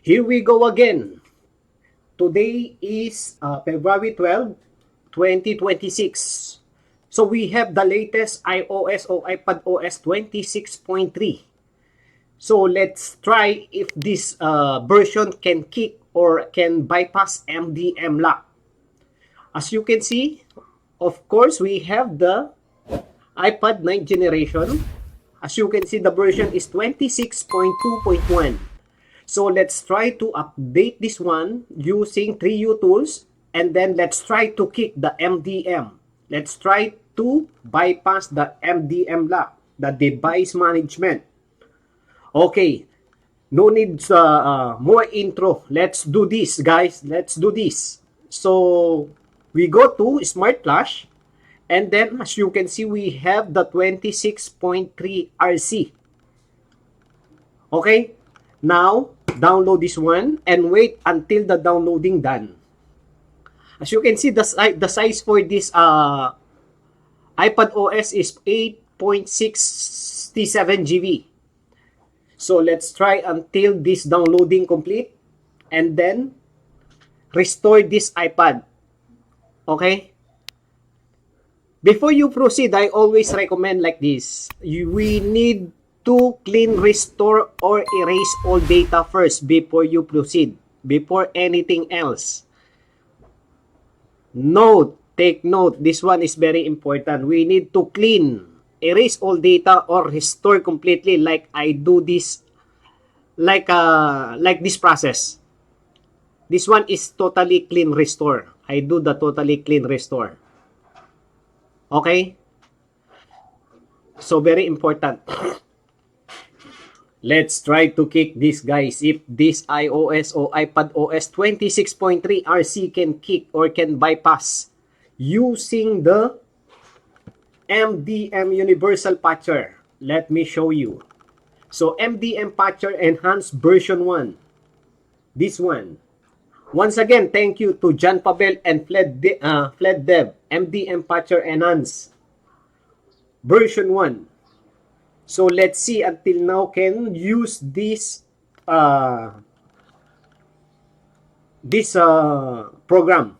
Here we go again. Today is February 12, 2026. So we have the latest iOS or iPadOS 26.3. So let's try if this version can kick or can bypass MDM lock. As you can see, of course, we have the iPad 9th generation. As you can see, the version is 26.2.1. So let's try to update this one using 3U tools, and then let's try to kick the MDM. Let's try to bypass the MDM lock, the device management. Okay, no need more intro. Let's do this, guys. Let's do this. So we go to Smart Flash, and then as you can see, we have the 26.3 RC. Okay, now download this one and wait until the downloading done. As you can see, the size for this iPad OS is 8.67 GB. So let's try until this downloading complete and then restore this iPad. Okay? Before you proceed, I always recommend like this. We need to clean, restore, or erase all data first before you proceed, before anything else. Take note, this one is very important. We need to clean, erase all data, or restore completely like I do this, like this process. This one is totally clean restore. I do the totally clean restore. Okay? So very important. Let's try to kick this, guys. If this iOS or iPad OS 26.3 RC can kick or can bypass using the MDM Universal Patcher. Let me show you. So MDM Patcher Enhanced version 1. This one. Once again, thank you to John Pavel and FledDev. MDM Patcher Enhanced version 1. So let's see until now can use this program.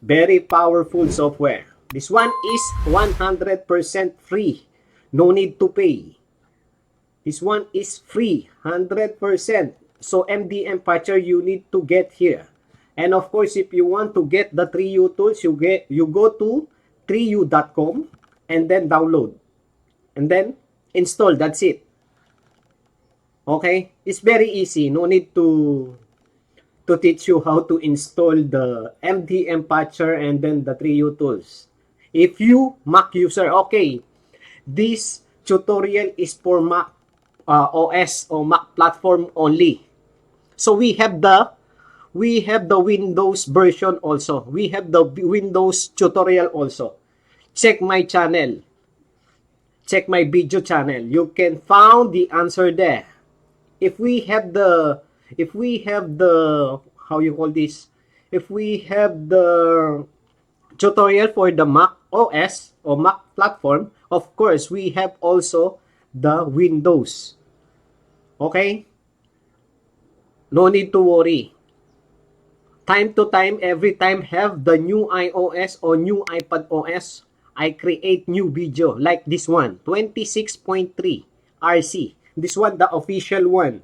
Very powerful software. This one is 100% free. No need to pay. This one is free, 100%. So MDM Patcher you need to get here. And of course, if you want to get the 3U tools, you go to 3u.com and then download. And then install. That's it. Okay? It's very easy. No need to teach you how to install the MDM Patcher and then the 3U tools. If you Mac user, okay, this tutorial is for Mac OS or Mac platform only. So we have the Windows version also. We have the Windows tutorial also. Check my channel. Check my video channel. You can find the answer there. If we have the how you call this? If we have the tutorial for the Mac OS or Mac platform, of course, we have also the Windows. Okay? No need to worry. Time to time, every time have the new iOS or new iPad OS, I create new video like this one, 26.3 RC. This one, the official one.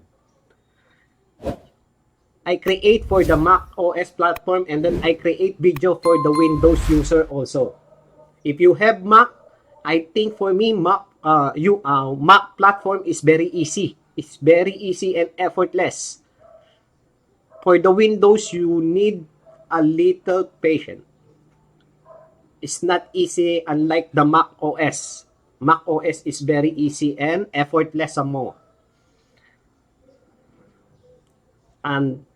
I create for the Mac OS platform and then I create video for the Windows user also. If you have Mac, I think for me Mac platform is very easy. It's very easy and effortless. For the Windows, you need a little patience. It's not easy unlike the Mac OS. Mac OS is very easy and effortless some more. And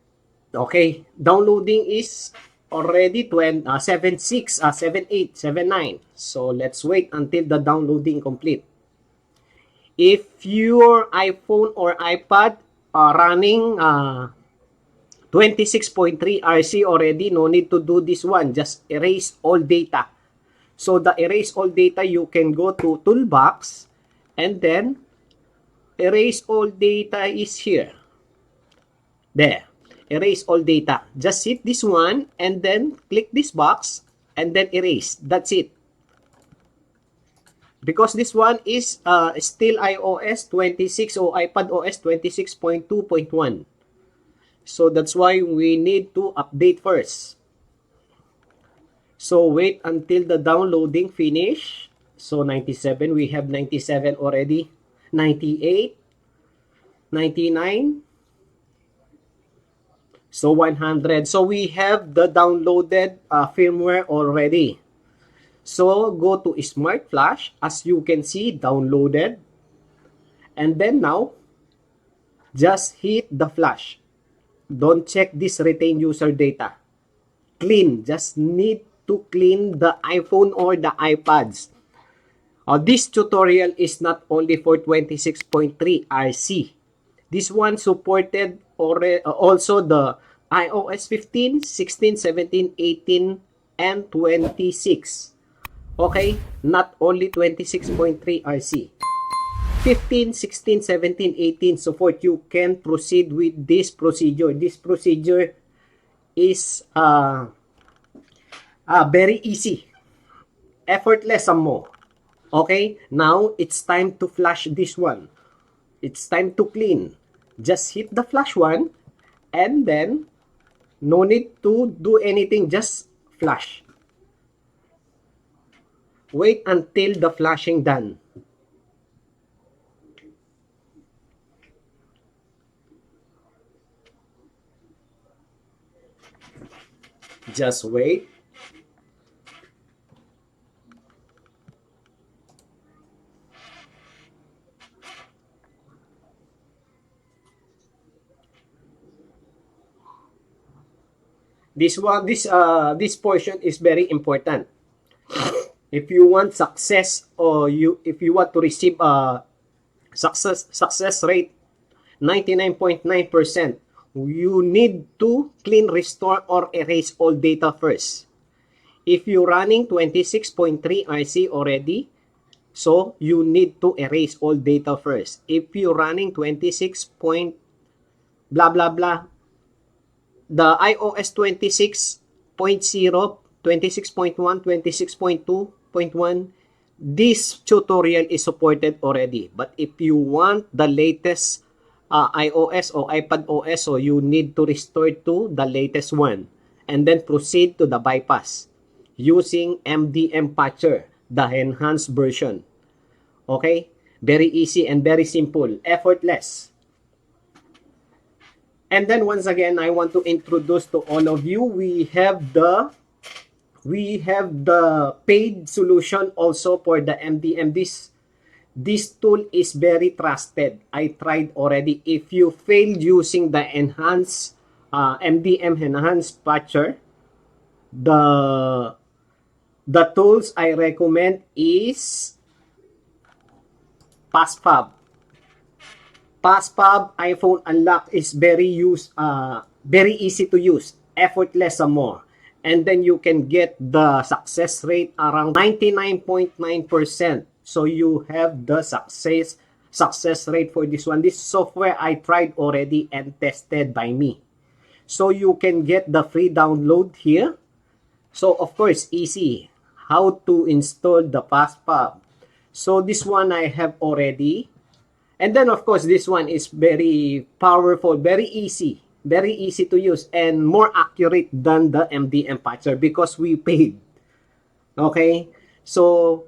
okay, downloading is already 7.6, 7.8, 7.9. So let's wait until the downloading complete. If your iPhone or iPad are running 26.3 RC already, no need to do this one. Just erase all data. So the erase all data, you can go to Toolbox and then erase all data is here. There. Erase all data. Just hit this one and then click this box and then erase. That's it. Because this one is still iOS 26 or iPadOS 26.2.1. So that's why we need to update first. So wait until the downloading finish. So 97, we have 97 already. 98, 99, so 100. So we have the downloaded firmware already. So go to Smart Flash. As you can see, downloaded. And then now, just hit the flash. Don't check this retain user data. Clean. Just need to clean the iPhone or the iPads. This tutorial is not only for 26.3 RC. This one supported also the iOS 15, 16, 17, 18, and 26. Okay? Not only 26.3 RC. 15, 16, 17, 18, so forth. You can proceed with this procedure. This procedure is very easy. Effortless some more. Okay, now it's time to flash this one. It's time to clean. Just hit the flash one and then no need to do anything, just flash. Wait until the flashing done. Just wait. This portion is very important. If you want success or if you want to receive a success rate 99.9%, you need to clean, restore, or erase all data first. If you're running 26.3 RC already, so you need to erase all data first. If you're running 26 point blah blah blah, the iOS 26.0, 26.1, 26.2.1, this tutorial is supported already. But if you want the latest iOS or iPadOS, so you need to restore to the latest one and then proceed to the bypass using MDM patcher, the enhanced version. Okay? Very easy and very simple, effortless. And then once again, I want to introduce to all of you, we have the paid solution also for the MDM. This tool is very trusted. I tried already. If you failed using the enhanced MDM enhanced patcher, the tools I recommend is PassFab. PassFab iPhone Unlock is very easy to use, effortless some more. And then you can get the success rate around 99.9%. So you have the success rate for this one. This software I tried already and tested by me. So you can get the free download here. So of course, easy. How to install the PassFab. So this one I have already. And then of course, this one is very powerful, very easy to use, and more accurate than the MDM patcher because we paid. Okay? So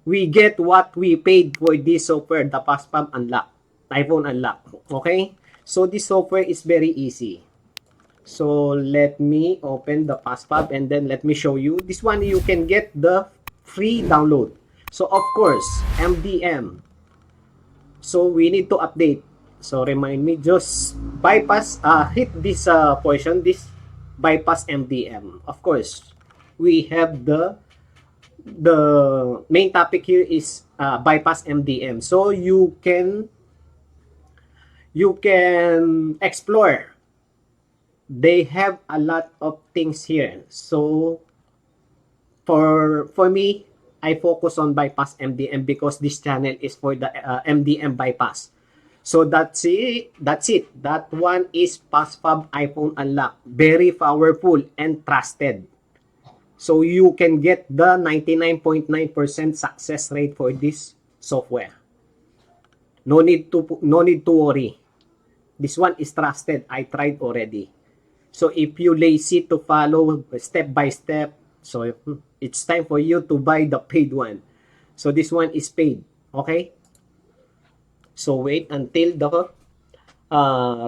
we get what we paid for this software, the PassFab Unlock, iPhone Unlock. Okay? So this software is very easy. So let me open the PassFab and then let me show you. This one you can get the free download. So of course, MDM. So we need to update. So remind me, just bypass, hit this portion, this bypass MDM. Of course, we have the main topic here is bypass MDM. So you can explore. They have a lot of things here. So for me, I focus on bypass MDM because this channel is for the MDM bypass. So that's it. That's it. That one is PassFab iPhone Unlock. Very powerful and trusted. So you can get the 99.9% success rate for this software. No need to worry. This one is trusted. I tried already. So if you lazy to follow step by step, so it's time for you to buy the paid one. So this one is paid. Okay? So wait until the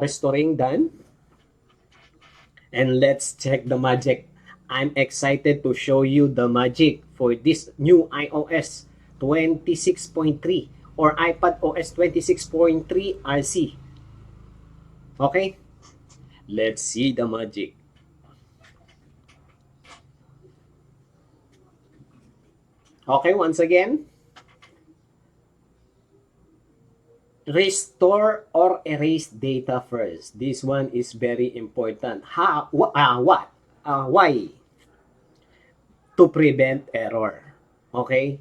restoring done. And let's check the magic. I'm excited to show you the magic for this new iOS 26.3 or iPad OS 26.3 RC. Okay? Let's see the magic. Okay, once again, restore or erase data first. This one is very important. What? Why? To prevent error. Okay?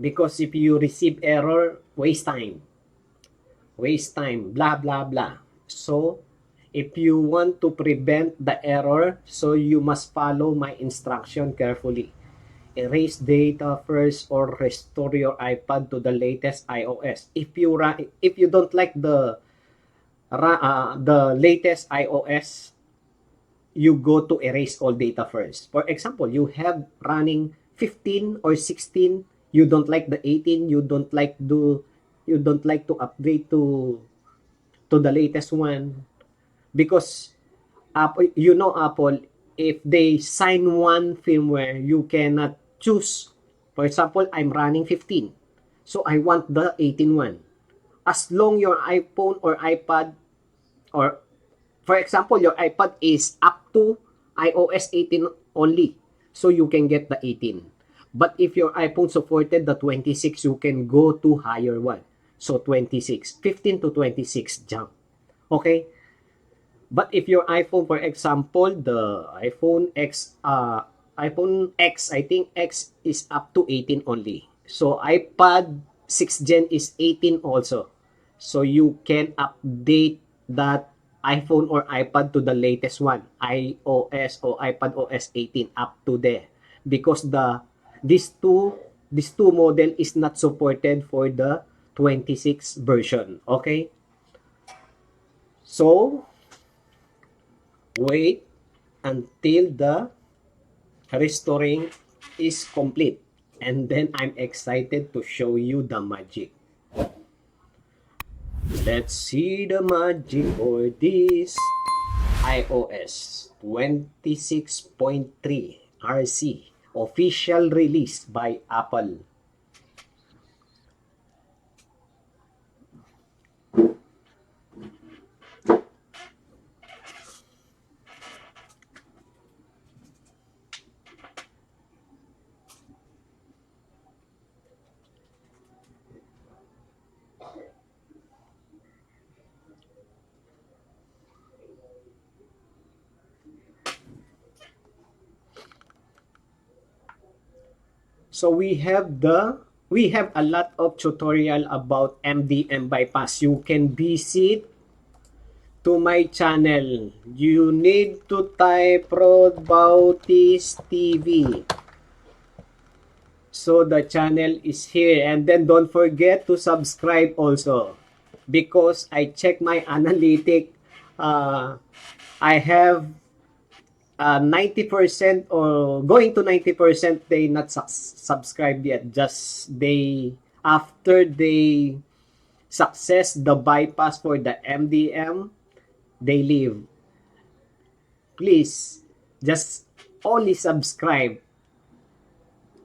Because if you receive error, waste time, blah, blah, blah. So, if you want to prevent the error, so you must follow my instruction carefully. Erase data first or restore your iPad to the latest iOS. If you don't like the latest iOS, you go to erase all data first. For example, you have running 15 or 16, you don't like the 18, you don't like to upgrade to the latest one, because Apple, Apple, if they sign one firmware, you cannot choose. For example, I'm running 15, so I want the 18 one. As long your iPhone or iPad, or for example, your iPad is up to iOS 18 only, so you can get the 18. But if your iPhone supported the 26, you can go to higher one. So 26, 15 to 26 jump. Okay? But if your iPhone, for example, the iPhone X, I think X is up to 18 only. So iPad 6 Gen is 18 also. So you can update that iPhone or iPad to the latest one, iOS or iPad OS 18 up to there. Because these two model is not supported for the 26 version. Okay? So wait until the restoring is complete, and then I'm excited to show you the magic. Let's see the magic for this iOS 26.3 RC official release by Apple. So we have a lot of tutorial about MDM bypass. You can visit to my channel. You need to type Rod Bautis TV. So the channel is here, and then don't forget to subscribe also, because I check my analytic. I have 90% or going to 90% they not subscribed yet. Just after they success the bypass for the MDM, they leave. Please just only subscribe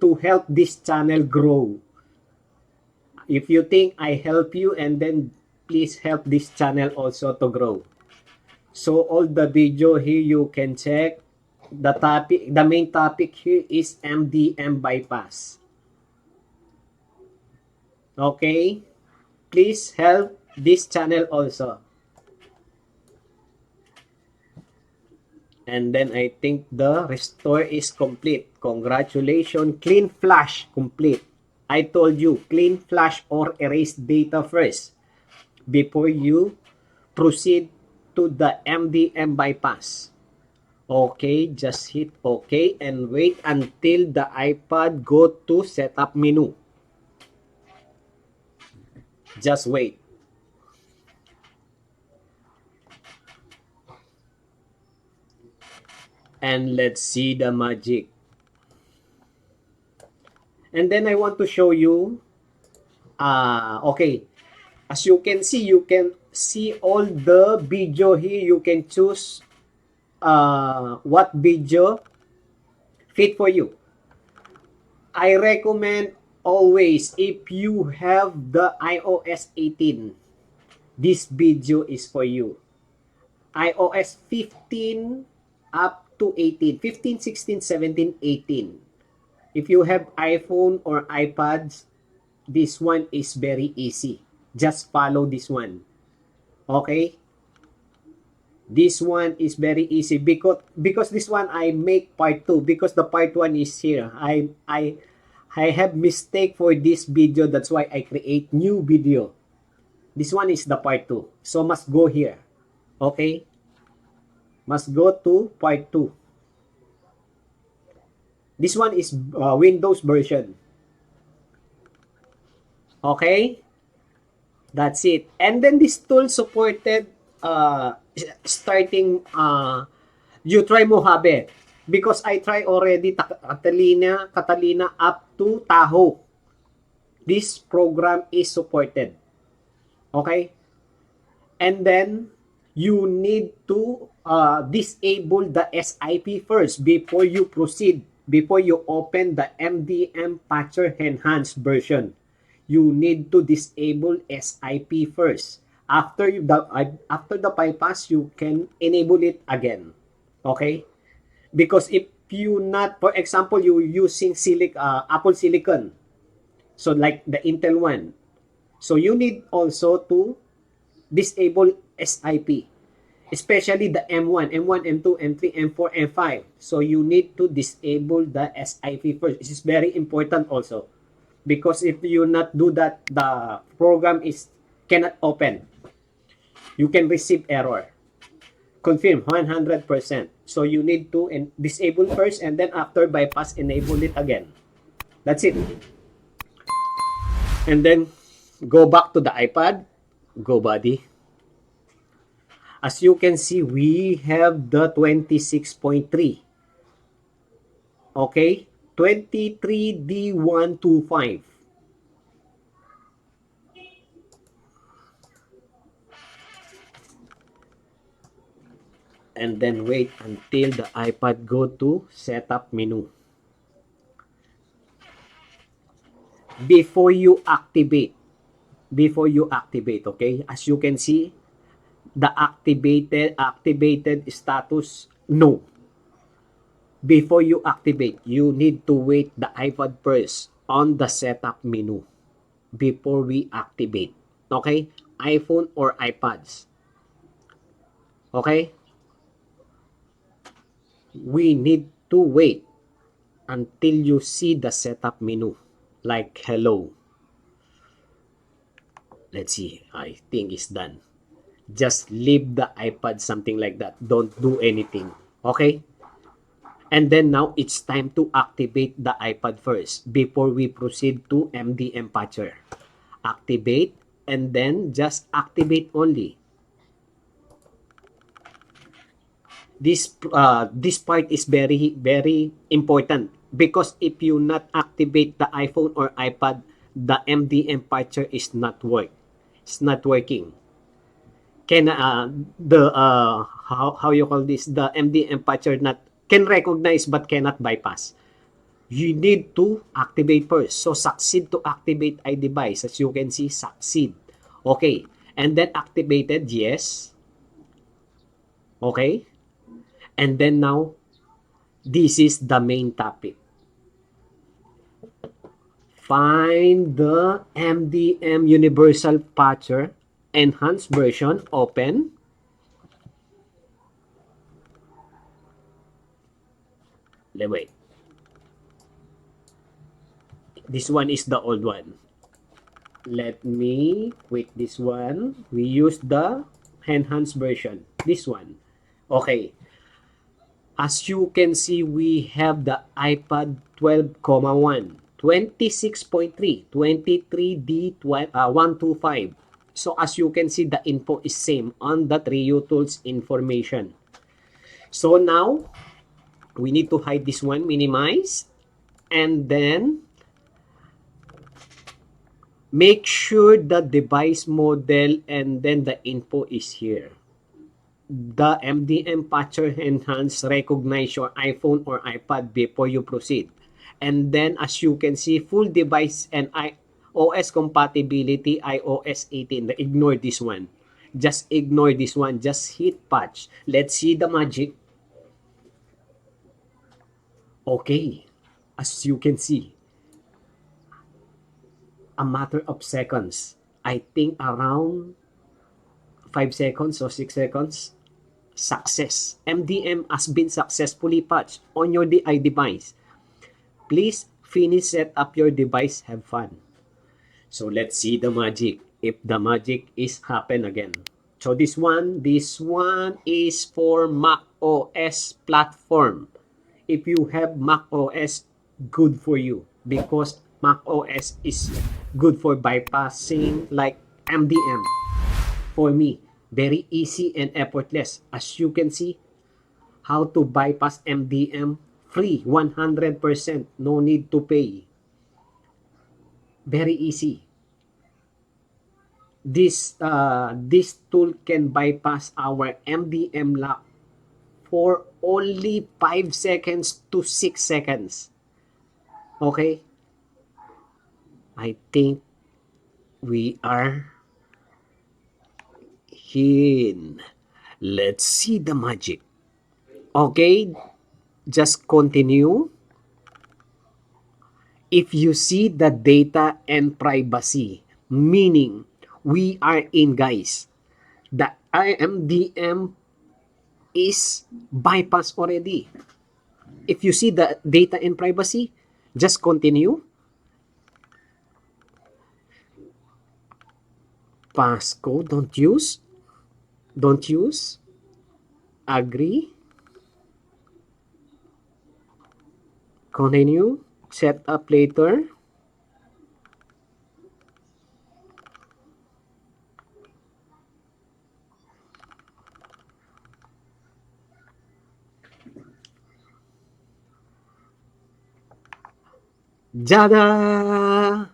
to help this channel grow. If you think I help you, and then please help this channel also to grow. So all the video here you can check. The main topic here is MDM bypass. Okay? Please help this channel also. And then I think the restore is complete. Congratulations, clean flash complete. I told you, clean flash or erase data first. before you proceed to the MDM bypass. Okay, just hit OK and wait until the iPad go to setup menu. Just wait. And let's see the magic. And then I want to show you, okay, as you can see all the video here. You can choose what video fit for you. I recommend always, if you have the iOS 18, this video is for you. iOS 15 up to 18, 15, 16, 17, 18. If you have iPhone or iPads, this one is very easy. Just follow this one. Okay? This one is very easy because this one I make part 2 because the part 1 is here. I have mistake for this video, that's why I create new video. This one is the part 2. So must go here. Okay? Must go to part 2. This one is Windows version. Okay? That's it. And then this tool supported starting you try Mojave because I try already Catalina up to Tahoe. This program is supported. Okay? And then you need to disable the SIP first before you proceed, before you open the MDM Patcher Enhanced version. You need to disable SIP first. After the bypass, you can enable it again. Okay? Because if you not, for example, you using Apple Silicon, so like the Intel one, so you need also to disable SIP, especially the M1, M2, M3, M4, M5. So you need to disable the SIP first. This is very important also because if you not do that, the program is cannot open. You can receive error. Confirm 100%. So you need to disable first and then after bypass, enable it again. That's it. And then go back to the iPad. Go buddy. As you can see, we have the 26.3. Okay? 23D125. And then wait until the iPad go to setup menu. Before you activate, okay? As you can see, the activated status, no. Before you activate, you need to wait the iPad first on the setup menu before we activate. Okay? iPhone or iPads. Okay? We need to wait until you see the setup menu. Like hello. Let's see. I think it's done. Just leave the iPad, something like that. Don't do anything. Okay? And then now it's time to activate the iPad first before we proceed to MDM Patcher. Activate and then just activate only. This part is very important because if you not activate the iPhone or iPad, the MDM Patcher is not It's not working. Can how you call this, the MDM Patcher not can recognize but cannot bypass. You need to activate first. So, succeed to activate iDevice. As you can see, succeed. Okay. And then activated, yes. Okay. And then now, this is the main topic. Find the MDM Universal Patcher Enhanced version. Open. Wait. This one is the old one. Let me quit this one. We use the enhanced version. This one. Okay. As you can see, we have the iPad 12,1, 26.3, 23D125. So as you can see, the info is same on the Trio Tools information. So now, we need to hide this one, minimize, and then make sure the device model and then the info is here. The MDM patcher enhance recognize your iPhone or iPad before you proceed. And then as you can see, full device and OS compatibility iOS 18. Ignore this one. Just ignore this one. Just hit patch. Let's see the magic. Okay. As you can see, a matter of seconds. I think around 5 seconds or 6 seconds. Success. MDM has been successfully patched on your DI device. Please finish set up your device. Have fun. So let's see the magic. If the magic is happen again. So this one is for Mac OS platform. If you have Mac OS, good for you because Mac OS is good for bypassing like MDM. For me, very easy and effortless. As you can see, how to bypass MDM free, 100%, no need to pay. Very easy. This tool can bypass our MDM lock for only 5 seconds to 6 seconds. Okay? I think we are in. Let's see the magic. Okay, just continue. If you see the data and privacy, meaning we are in, guys, the IMDM is bypassed already. If you see the data and privacy, just continue. Passcode, don't use. Don't use. Agree. Continue. Set up later. Jada!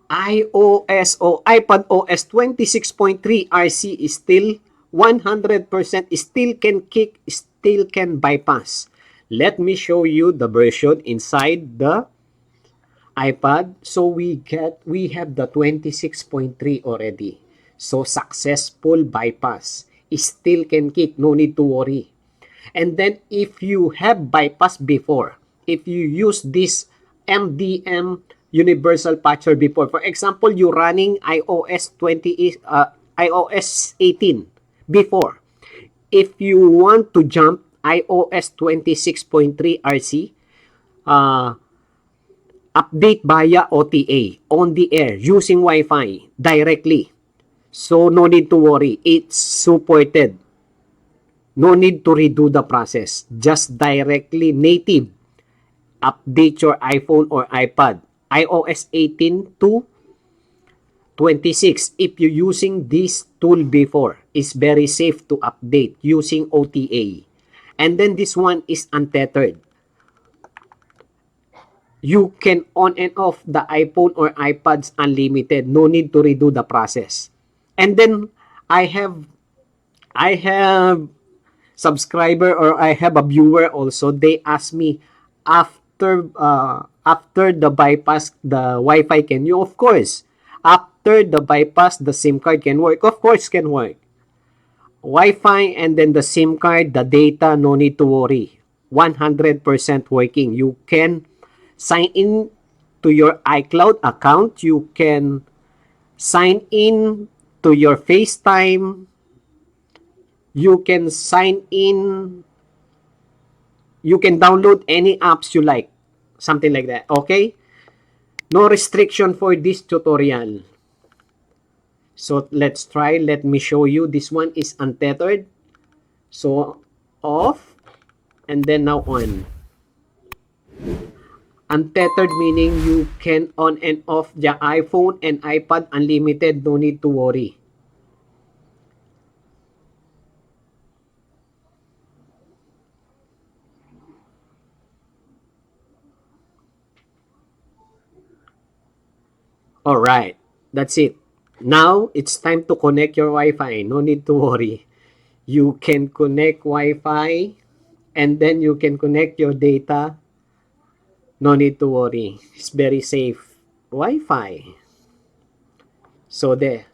iOS o iPad OS 26.3 RC is still 100% still can kick, still can bypass. Let me show you the version inside the iPad. So we have the 26.3 already. So successful bypass. Still can kick, no need to worry. And then if you have bypass before, if you use this MDM universal patcher before, for example, you running iOS 18 before. If you want to jump iOS 26.3 RC, update via OTA on the air using Wi-Fi directly. So no need to worry, it's supported. No need to redo the process. Just directly native. Update your iPhone or iPad. iOS 18 to 26. If you're using this tool before, it's very safe to update using OTA. And then this one is untethered. You can on and off the iPhone or iPads unlimited. No need to redo the process. And then I have subscriber or I have a viewer also. They ask me after the bypass the Wi-Fi can you? Of course. After the bypass the SIM card can work. Of course can work. Wi-Fi and then the SIM card, the data, no need to worry. 100% working. You can sign in to your iCloud account. You can sign in to your FaceTime. You can sign in. You can download any apps you like. Something like that. Okay? No restriction for this tutorial. So let's try. Let me show you. This one is untethered. So off and then now on. Untethered meaning you can on and off the iPhone and iPad unlimited. No need to worry. Alright, that's it. Now, it's time to connect your Wi-Fi. No need to worry. You can connect Wi-Fi and then you can connect your data. No need to worry. It's very safe. Wi-Fi. So there.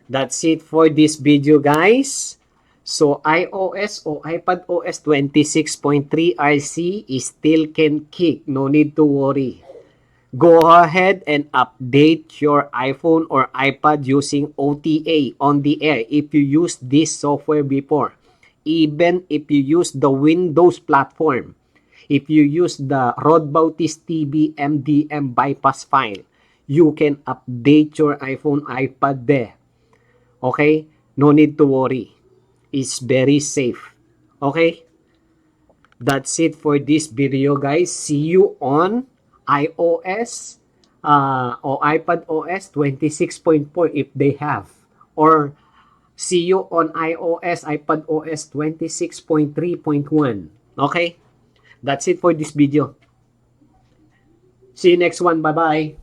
That's it for this video, guys. So iOS or iPad OS 26.3 RC is still can kick. No need to worry. Go ahead and update your iPhone or iPad using OTA on the air if you used this software before. Even if you use the Windows platform. If you use the Rod Bautista TV MDM bypass file, you can update your iPhone, iPad there. Okay? No need to worry. It's very safe. Okay? That's it for this video, guys. See you on iOS or iPad OS 26.4 if they have. Or see you on iOS, iPad OS 26.3.1. Okay? That's it for this video. See you next one. Bye-bye.